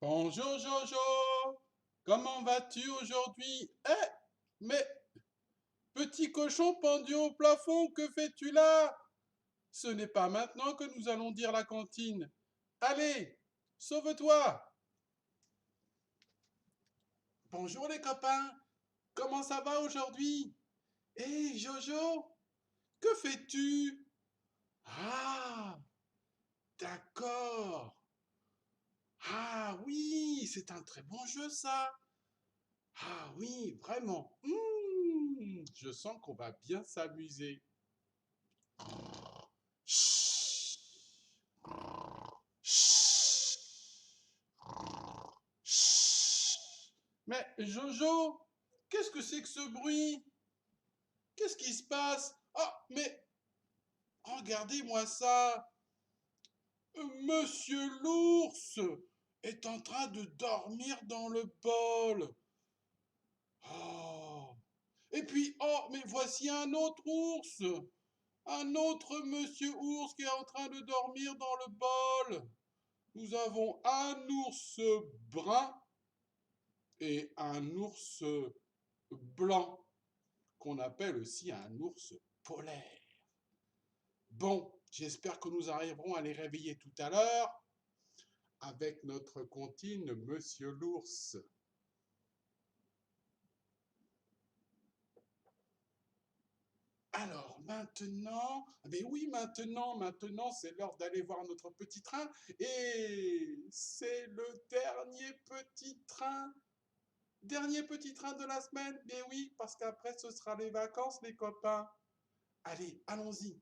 Bonjour Jojo, comment vas-tu aujourd'hui? Mais petit cochon pendu au plafond, que fais-tu là? Ce n'est pas maintenant que nous allons dire la cantine. Allez, sauve-toi! Bonjour les copains, comment ça va aujourd'hui? Hé Jojo, que fais-tu? Ah, d'accord. Ah oui, c'est un très bon jeu ça. Ah oui, vraiment. Je sens qu'on va bien s'amuser. Chut, chut, chut. Mais Jojo, qu'est-ce que c'est que ce bruit? Qu'est-ce qui se passe? Ah, mais regardez-moi ça. Monsieur l'ours est en train de dormir dans le bol. Oh. Et puis, oh, mais voici un autre ours. Un autre monsieur ours qui est en train de dormir dans le bol. Nous avons un ours brun et un ours blanc, qu'on appelle aussi un ours polaire. Bon, j'espère que nous arriverons à les réveiller tout à l'heure avec notre comptine Monsieur l'ours. Alors maintenant, mais oui, maintenant, c'est l'heure d'aller voir notre petit train. Et c'est le dernier petit train. Dernier petit train de la semaine. Mais oui, parce qu'après, ce sera les vacances, les copains. Allez, allons-y.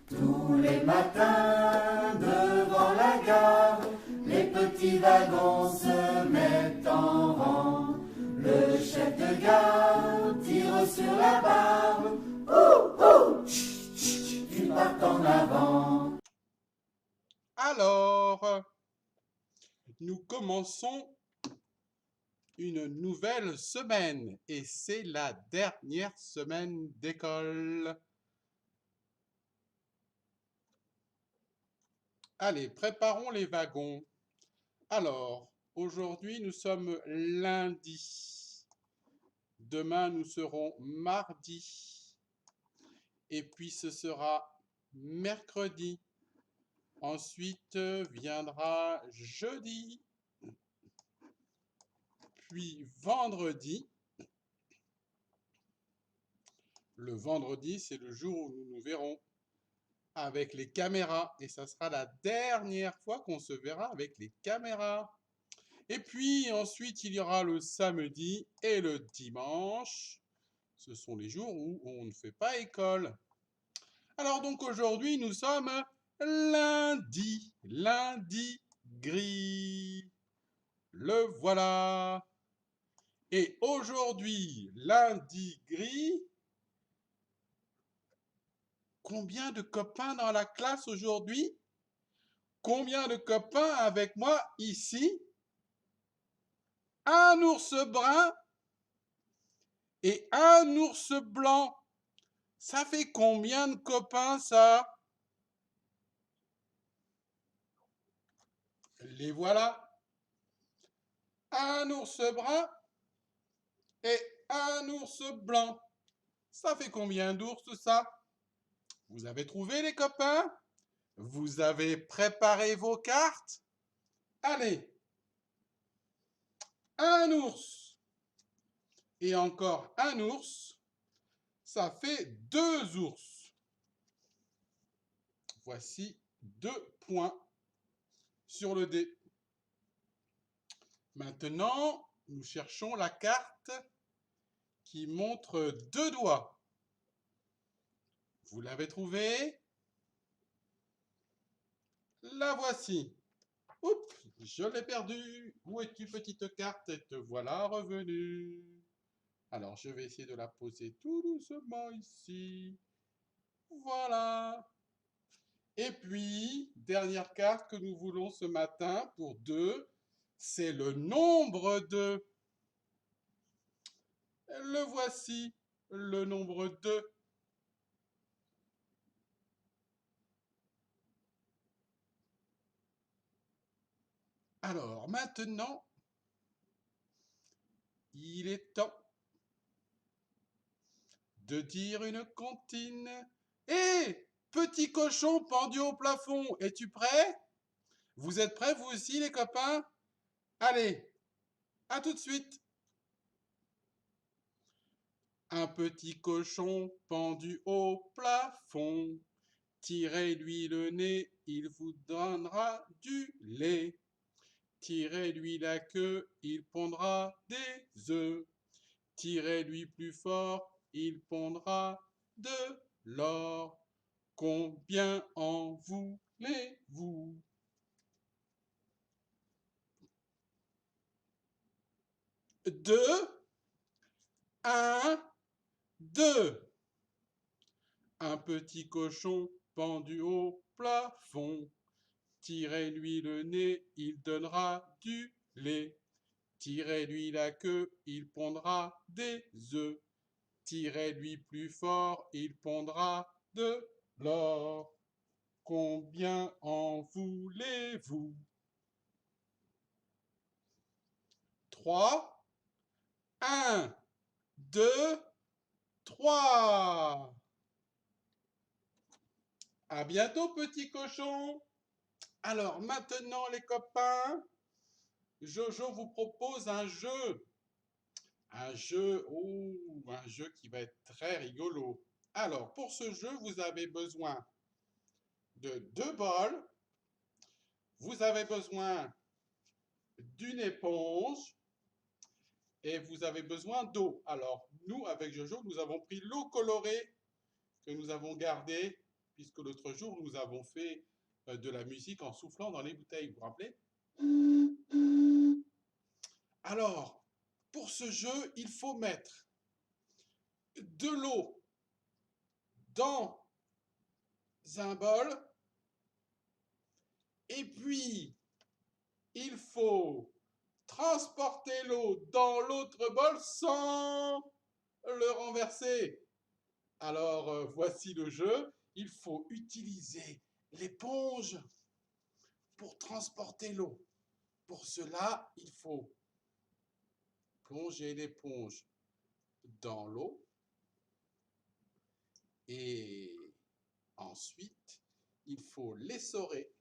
Tous les matins devant la gare, les petits wagons se mettent en rang. Le chef de gare tire sur la barre. Ouh, ouh, chut, chut, ils partent en avant. Alors, nous commençons une nouvelle semaine et c'est la dernière semaine d'école. Allez, préparons les wagons. Alors, aujourd'hui, nous sommes lundi. Demain, nous serons mardi. Et puis, ce sera mercredi. Ensuite viendra jeudi. Puis vendredi. Le vendredi, c'est le jour où nous nous verrons avec les caméras. Et ça sera la dernière fois qu'on se verra avec les caméras. Et puis ensuite, il y aura le samedi et le dimanche. Ce sont les jours où on ne fait pas école. Alors donc aujourd'hui, nous sommes lundi. Lundi gris. Le voilà. Et aujourd'hui, lundi gris, combien de copains dans la classe aujourd'hui? Combien de copains avec moi ici? Un ours brun et un ours blanc. Ça fait combien de copains ça? Les voilà. Un ours brun et un ours blanc. Ça fait combien d'ours ça? Vous avez trouvé les copains? Vous avez préparé vos cartes? Allez, un ours et encore un ours, ça fait deux ours. Voici 2 points sur le dé. Maintenant, nous cherchons la carte qui montre 2 doigts. Vous l'avez trouvée? La voici. Oups, je l'ai perdue. Où es-tu, petite carte? Et te voilà revenue. Alors, je vais essayer de la poser tout doucement ici. Voilà. Et puis, dernière carte que nous voulons ce matin pour 2, c'est le nombre 2. Le voici, le nombre 2. Alors, maintenant, il est temps de dire une comptine. Hé, petit cochon pendu au plafond, es-tu prêt? Vous êtes prêts, vous aussi, les copains? Allez, à tout de suite. Un petit cochon pendu au plafond. Tirez-lui le nez, il vous donnera du lait. Tirez-lui la queue, il pondra des œufs. Tirez-lui plus fort, il pondra de l'or. Combien en voulez-vous? 2, 1, 2. Un petit cochon pendu au plafond. Tirez-lui le nez, il donnera du lait. Tirez-lui la queue, il pondra des œufs. Tirez-lui plus fort, il pondra de l'or. Combien en voulez-vous? 3, 1, 2, 3. À bientôt, petit cochon. Alors maintenant, les copains, Jojo vous propose un jeu. Un jeu qui va être très rigolo. Alors, pour ce jeu, vous avez besoin de 2 bols. Vous avez besoin d'une éponge et vous avez besoin d'eau. Alors, nous, avec Jojo, nous avons pris l'eau colorée que nous avons gardée, puisque l'autre jour, nous avons fait de la musique en soufflant dans les bouteilles, vous vous rappelez? Alors, pour ce jeu, il faut mettre de l'eau dans un bol et puis il faut transporter l'eau dans l'autre bol sans le renverser. Alors, voici le jeu. Il faut utiliser l'éponge pour transporter l'eau. Pour cela, il faut plonger l'éponge dans l'eau et ensuite, il faut l'essorer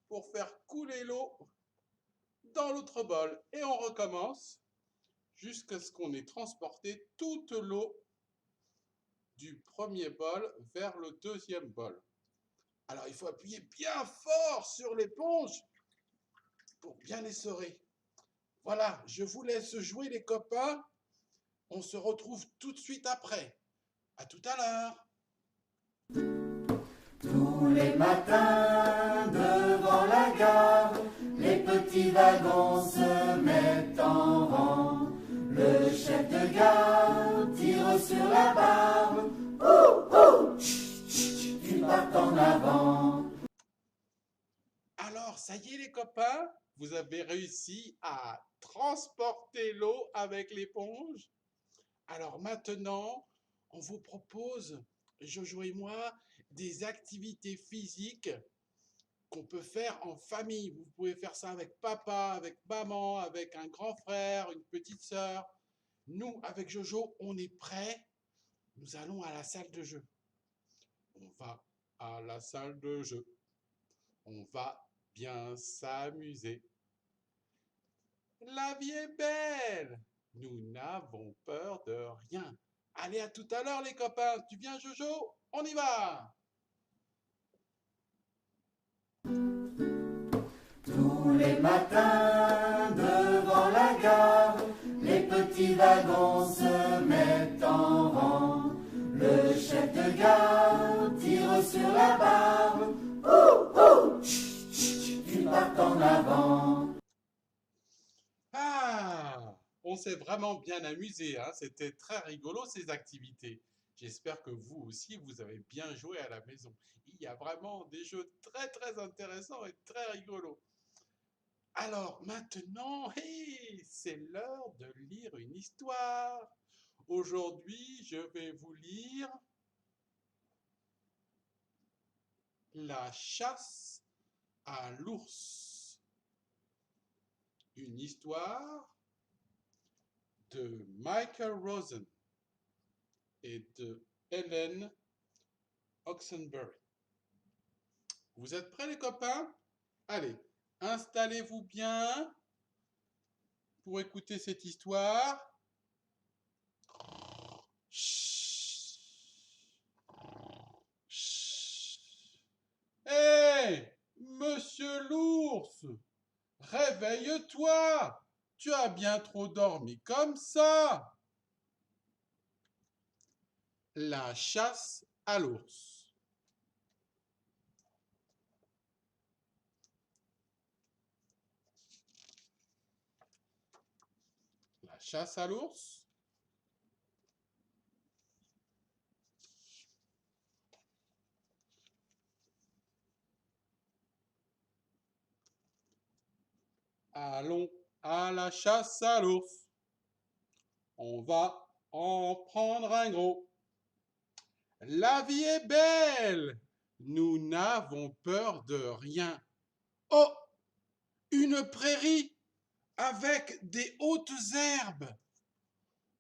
pour faire couler l'eau dans l'autre bol. Et on recommence jusqu'à ce qu'on ait transporté toute l'eau du premier bol vers le deuxième bol. Alors, il faut appuyer bien fort sur l'éponge pour bien essorer. Voilà, je vous laisse jouer les copains. On se retrouve tout de suite après. À tout à l'heure. Tous les matins devant la gare, les petits wagons se mettent en rang. Le chef de gare tire sur la barre. Ouh, ouh, ils partent en avant. Alors, ça y est les copains, vous avez réussi à transporter l'eau avec l'éponge. Alors maintenant, on vous propose, Jojo et moi, des activités physiques qu'on peut faire en famille. Vous pouvez faire ça avec papa, avec maman, avec un grand frère, une petite sœur. Nous, avec Jojo, on est prêts. Nous allons à la salle de jeu. On va à la salle de jeu. On va bien s'amuser. La vie est belle. Nous n'avons peur de rien. Allez, à tout à l'heure les copains. Tu viens Jojo? On y va. Tous les matins devant la gare, les petits wagons se mettent en rang. Le chef de gare tire sur la barre. Ouh, ouh, ils partent en avant. Ah, on s'est vraiment bien amusé, hein. C'était très rigolo ces activités. J'espère que vous aussi, vous avez bien joué à la maison. Il y a vraiment des jeux très très intéressants et très rigolos. Alors maintenant, hey, c'est l'heure de lire une histoire. Aujourd'hui, je vais vous lire La chasse à l'ours. une histoire de Michael Rosen et de Helen Oxenbury. Vous êtes prêts les copains? Allez, installez-vous bien pour écouter cette histoire. Hé, monsieur l'ours, réveille-toi! Tu as bien trop dormi comme ça! La chasse à l'ours. La chasse à l'ours. Allons à la chasse à l'ours. On va en prendre un gros. La vie est belle. Nous n'avons peur de rien. Oh, une prairie avec des hautes herbes.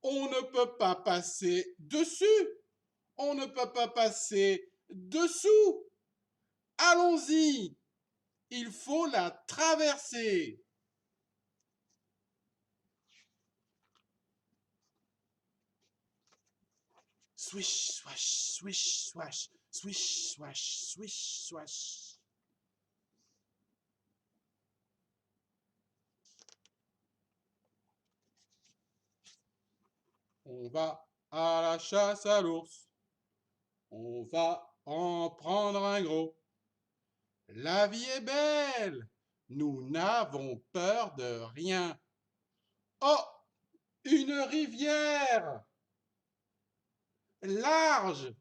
On ne peut pas passer dessus. On ne peut pas passer dessous. Allons-y. Il faut la traverser. Swish, swash, swish, swash, swish, swash, swish, swash. On va à la chasse à l'ours. On va en prendre un gros. La vie est belle. Nous n'avons peur de rien. Oh, une rivière large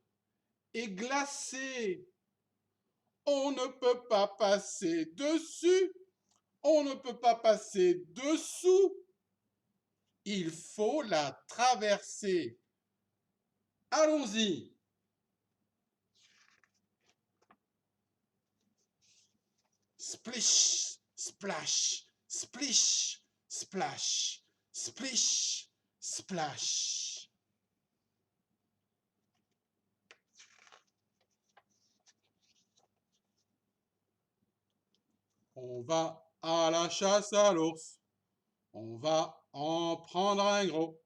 et glacée. On ne peut pas passer dessus. On ne peut pas passer dessous. Il faut la traverser. Allons-y. Splish, splash, splish, splash, splish, splash. On va à la chasse à l'ours. On va en prendre un gros.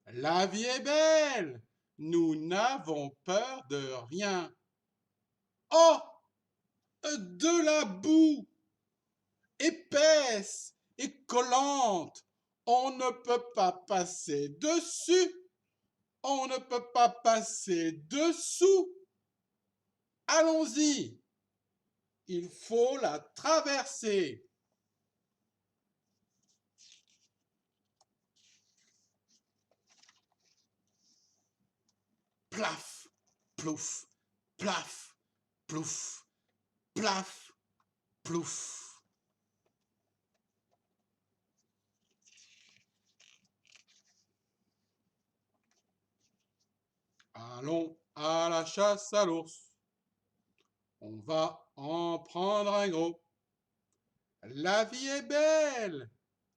La vie est belle. Nous n'avons peur de rien. Oh, de la boue épaisse et collante. On ne peut pas passer dessus. On ne peut pas passer dessous. Allons-y. Il faut la traverser. Plaf, plouf, plaf, plouf, plaf, plouf. Allons à la chasse à l'ours. On va en prendre un gros. La vie est belle.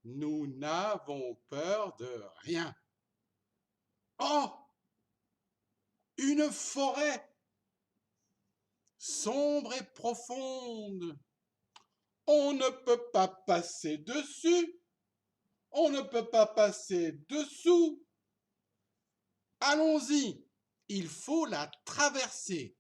Nous n'avons peur de rien. Oh, une forêt sombre et profonde. On ne peut pas passer dessus. On ne peut pas passer dessous. Allons-y. Il faut la traverser.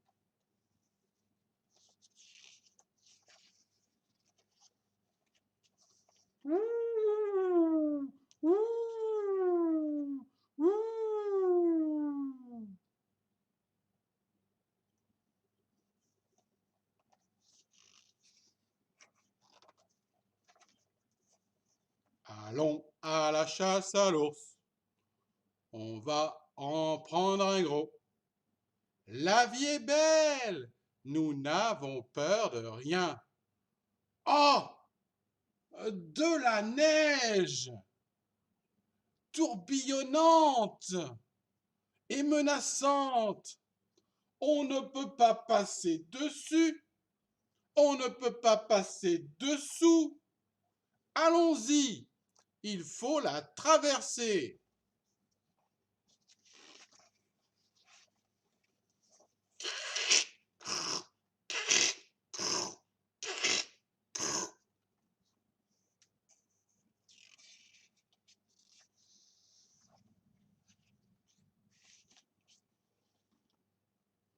Allons à la chasse à l'ours. On va en prendre un gros. La vie est belle. Nous n'avons peur de rien. Oh, de la neige tourbillonnante et menaçante. On ne peut pas passer dessus. On ne peut pas passer dessous. Allons-y, il faut la traverser.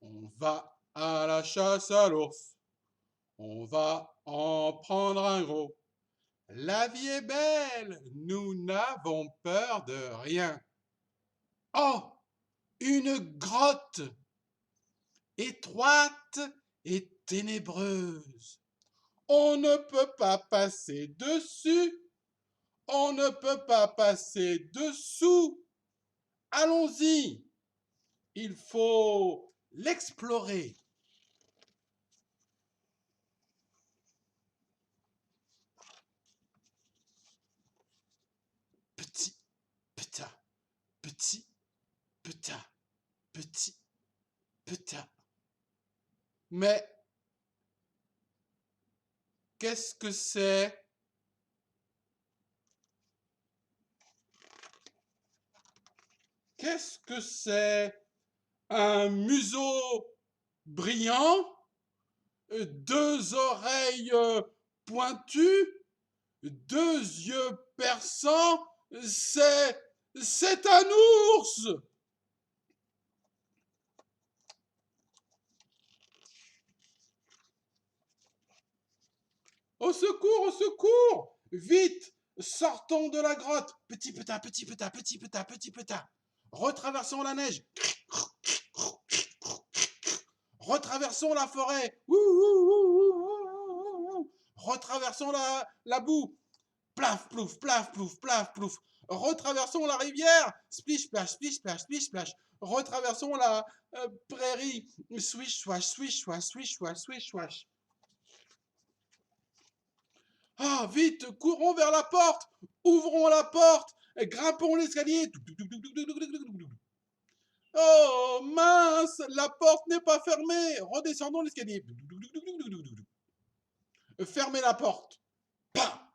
On va à la chasse à l'ours, on va en prendre un gros. La vie est belle, nous n'avons peur de rien. Oh, une grotte étroite et ténébreuse. On ne peut pas passer dessus, on ne peut pas passer dessous. Allons-y, il faut l'explorer. Petit, petit, petit, petit, petit, petit. Mais qu'est-ce que c'est? Qu'est-ce que c'est? Un museau brillant? Deux oreilles pointues? Deux yeux perçants? C'est un ours! Au secours, au secours! Vite, sortons de la grotte. Petit pétard, petit pétard, petit pétard, petit pétard. Retraversons la neige. Retraversons la forêt. Retraversons la boue. Plaf, plouf, plaf, plouf, plaf, plouf. Retraversons la rivière. Splish, splash, splish, splash, splish, splash. Retraversons la prairie. Swish, swash, swish, swash, swish, swash, swish, swash. Ah, vite, courons vers la porte. Ouvrons la porte. Grimpons l'escalier. Oh, mince, la porte n'est pas fermée. Redescendons l'escalier. Fermez la porte. Pah.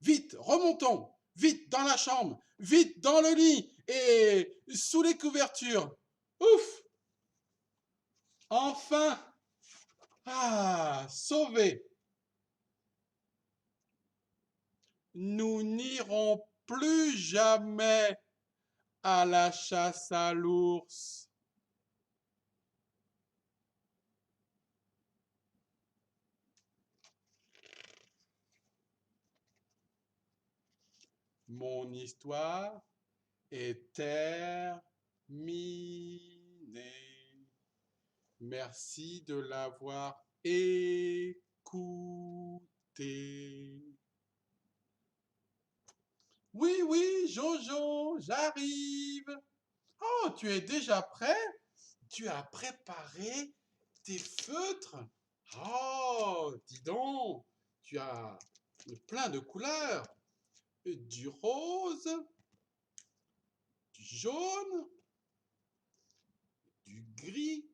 Vite, remontons. Vite dans la chambre. Vite dans le lit. Et sous les couvertures. Ouf. Enfin. Ah, sauvé. Nous n'irons plus jamais à la chasse à l'ours. Mon histoire est terminée. Merci de l'avoir écouté. Oui, oui, Jojo, j'arrive. Oh, tu es déjà prêt? Tu as préparé tes feutres? Oh, dis donc, tu as plein de couleurs. Du rose, du jaune, du gris,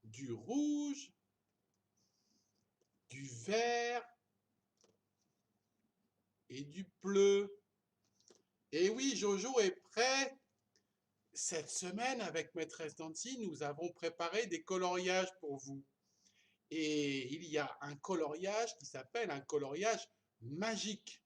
du rouge, du vert et du bleu. Et oui, Jojo est prêt. Cette semaine, avec Maîtresse Nancy, nous avons préparé des coloriages pour vous. Et il y a un coloriage qui s'appelle un coloriage magique.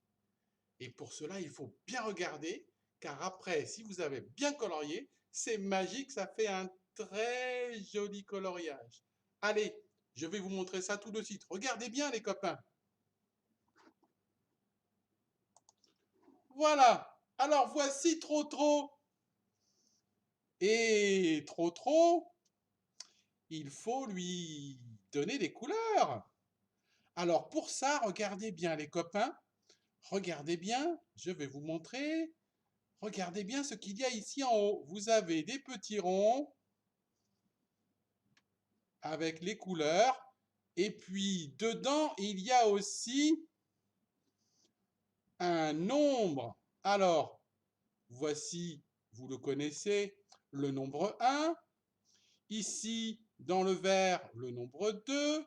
Et pour cela, il faut bien regarder, car après, si vous avez bien colorié, c'est magique, ça fait un très joli coloriage. Allez, je vais vous montrer ça tout de suite. Regardez bien, les copains. Voilà. Alors, voici Trotro. Et Trotro, il faut lui donner des couleurs. Alors, pour ça, regardez bien, les copains. Regardez bien, je vais vous montrer. Regardez bien ce qu'il y a ici en haut. Vous avez des petits ronds avec les couleurs. Et puis, dedans, il y a aussi un nombre. Alors, voici, vous le connaissez, le nombre 1. Ici, dans le vert, le nombre 2.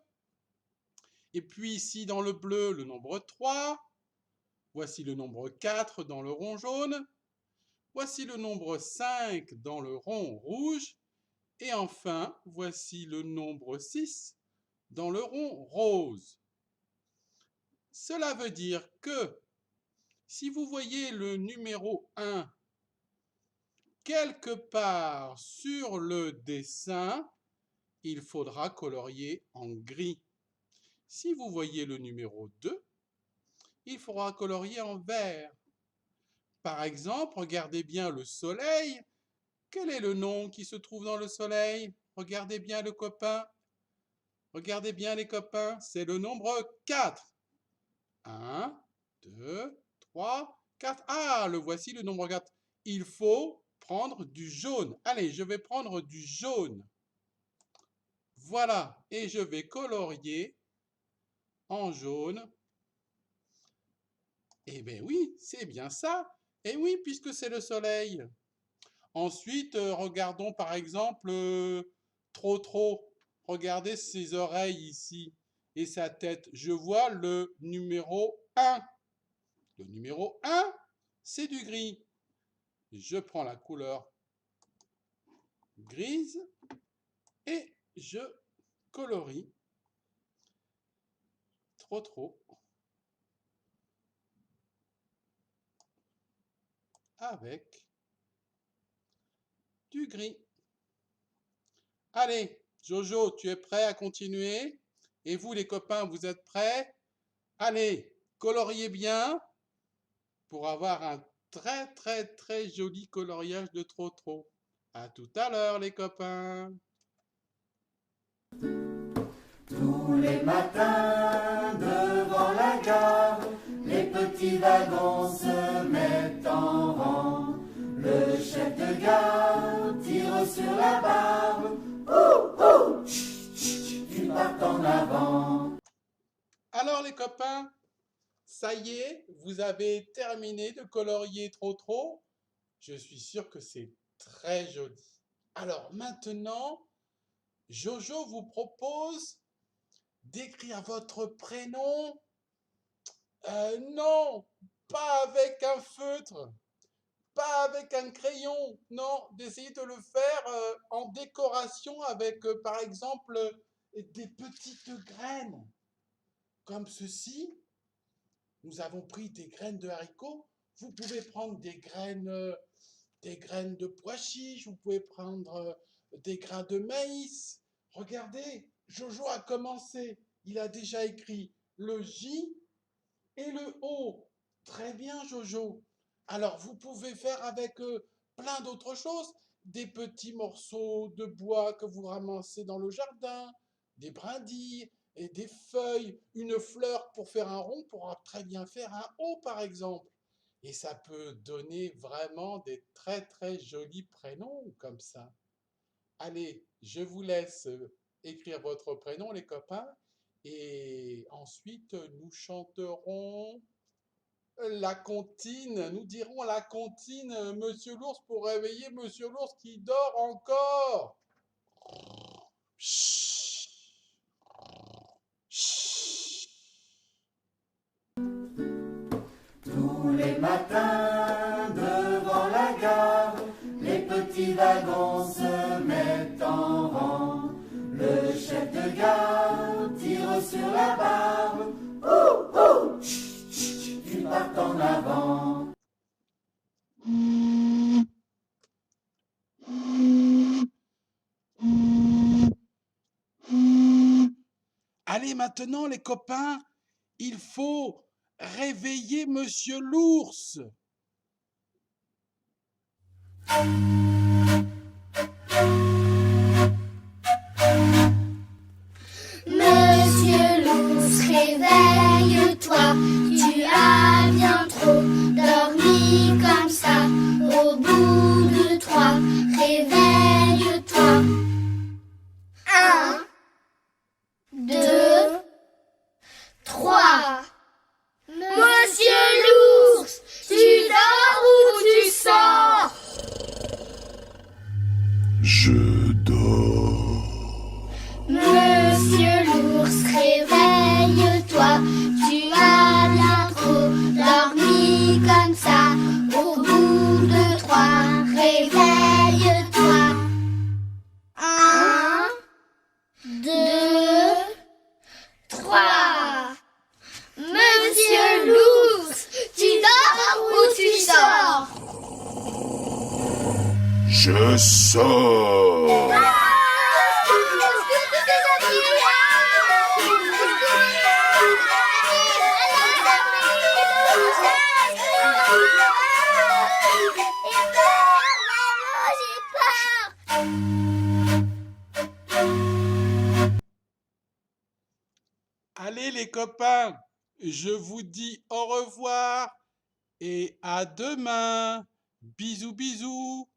Et puis ici, dans le bleu, le nombre 3. Voici le nombre 4 dans le rond jaune. Voici le nombre 5 dans le rond rouge. Et enfin, voici le nombre 6 dans le rond rose. Cela veut dire que si vous voyez le numéro 1 quelque part sur le dessin, il faudra colorier en gris. Si vous voyez le numéro 2, il faudra colorier en vert. Par exemple, regardez bien le soleil. Quel est le nom qui se trouve dans le soleil? Regardez bien le copain. Regardez bien les copains, c'est le nombre 4. 1, 2, 3, 4. Ah, le voici le nombre 4. Il faut prendre du jaune. Allez, je vais prendre du jaune. Voilà, et je vais colorier en jaune. Eh bien oui, c'est bien ça. Et oui, puisque c'est le soleil. Ensuite, regardons par exemple Trotro. Regardez ses oreilles ici et sa tête. Je vois le numéro 1. Le numéro 1, c'est du gris. Je prends la couleur grise et je colorie Trotro avec du gris. Allez, Jojo, tu es prêt à continuer? Et vous, les copains, vous êtes prêts? Allez, coloriez bien pour avoir un très joli coloriage de Trotro. À tout à l'heure, les copains. Tous les matins devant la gare, les petits wagons se mettent en rang. Le chef de gare tire sur la barre. Ouh, ouh, ils partent en avant. Alors, les copains, ça y est, vous avez terminé de colorier Trotro. Je suis sûr que c'est très joli. Alors maintenant, Jojo vous propose d'écrire votre prénom. Non, pas avec un feutre, pas avec un crayon. Non, d'essayer de le faire en décoration avec, par exemple, des petites graines. Comme ceci. Nous avons pris des graines de haricots. Vous pouvez prendre des graines de pois chiches. Vous pouvez prendre des grains de maïs. Regardez, Jojo a commencé. Il a déjà écrit le J et le O. Très bien, Jojo. Alors, vous pouvez faire avec plein d'autres choses. Des petits morceaux de bois que vous ramassez dans le jardin, des brindilles et des feuilles. Une fleur pour faire un rond pourra très bien faire un O, par exemple. Et ça peut donner vraiment des très jolis prénoms comme ça. Allez, je vous laisse écrire votre prénom, les copains. Et ensuite, nous chanterons la comptine. Nous dirons la comptine, Monsieur l'ours, pour réveiller Monsieur l'ours qui dort encore. Chut, chut. Tous les matins devant la gare, les petits wagons se mettent en rang. Le chef de gare tire sur la barre. Ouh, ouh, ils partent en avant. Allez, maintenant, les copains, il faut réveiller Monsieur l'ours. Monsieur l'ours, réveille-toi, tu as bien trop dormi comme ça. Au bout de 3, réveille-toi. 1, 2, 3. Monsieur l'ours, tu dors ou tu sors? Je sors. Allez les copains, je vous dis au revoir et à demain. Bisous bisous.